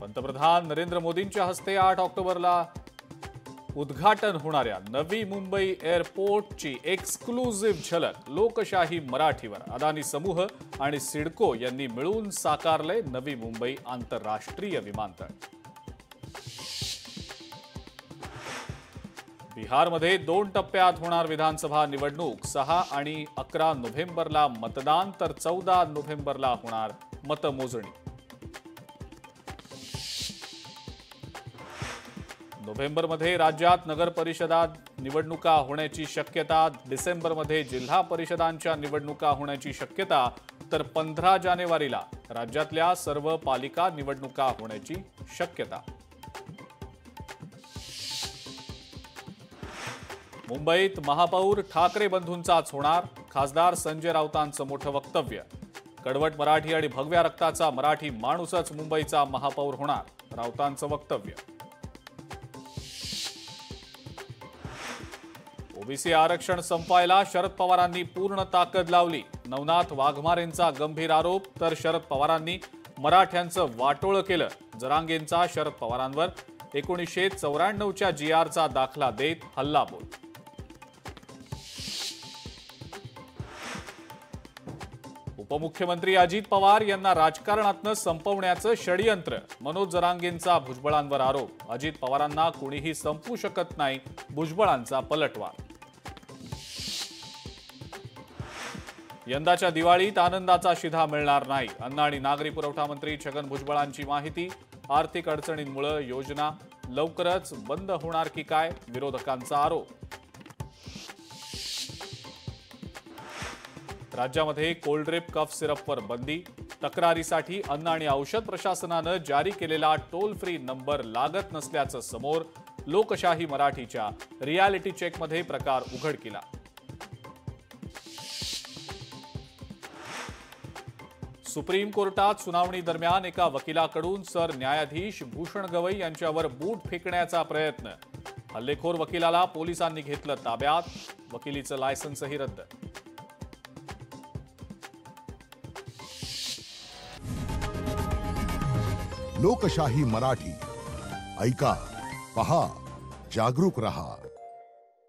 पंतप्रधान नरेंद्र मोदींच्या हस्ते 8 ऑक्टोबरला उद्घाटन होणाऱ्या नवी मुंबई एअरपोर्टची एक्सक्लुझिव्ह झलक लोकशाही मराठीवर अदानी समूह आणि सिडको यांनी मिळून साकारले नवी मुंबई आंतरराष्ट्रीय विमानतळ। बिहारमध्ये 2 टप्प्यात होणार विधानसभा निवडणूक। 6 आणि 11 नोव्हेंबरला मतदान तर 14 नोव्हेंबरला होणार मतमोजणी। नोव्हेंबरमध्ये राज्यात नगर परिषदा निवडणुका होण्याची शक्यता। डिसेंबरमध्ये जिल्हा परिषदांच्या निवडणुका होण्याची शक्यता तर 15 जानेवारीला राज्यातल्या सर्व पालिका निवडणुका होण्याची शक्यता। मुंबईत महापौर ठाकरे बंधूंचाच होणार। खासदार संजय राऊतांचं मोठं वक्तव्य। कडवट मराठी आणि भगव्या रक्ताचा मराठी माणूसच मुंबईचा महापौर होणार, राऊतांचं वक्तव्य। ओबीसी आरक्षण संपवायला शरद पवारांनी पूर्ण ताकद लावली। नवनाथ वाघमारेंचा गंभीर आरोप तर शरद पवारांनी मराठ्यांचं वाटोळं केलं। जरांगेंचा शरद पवारांवर 1994च्या GRचा दाखला देत हल्लाबोल। उपमुख्यमंत्री अजित पवार यांना राजकारणातनं संपवण्याचं षडयंत्र। मनोज जरांगेंचा भुजबळांवर आरोप। अजित पवारांना कुणीही संपवू शकत नाही, भुजबळांचा पलटवार। यंदाच्या दिवाळीत आनंदाचा शिधा मिळणार नाही, अन्न आणि नागरी पुरवठा मंत्री छगन भुजबळांची माहिती। आर्थिक अडचणींमुळे योजना लवकरच बंद होणार की काय, विरोधकांचा आरोप। राज्यामध्ये कोल्ड ड्रिप कफ सिरपवर बंदी। तक्रारीसाठी अन्न आणि औषध प्रशासनानं जारी केलेला टोल फ्री नंबर लागत नसल्याचं समोर। लोकशाही मराठीच्या रियालिटी चेकमध्ये प्रकार उघडकीला। सुप्रीम कोर्टात सुनावणी दरम्यान एका वकिलाकडून सरन्यायाधीश भूषण गवई यांच्यावर बूट फेकण्याचा प्रयत्न। हल्लेखोर वकिलाला पोलिसांनी घेतलं ताब्यात, वकिलीचं लायसन्सही रद्द। लोकशाही मराठी ऐका, पहा, जागरूक रहा।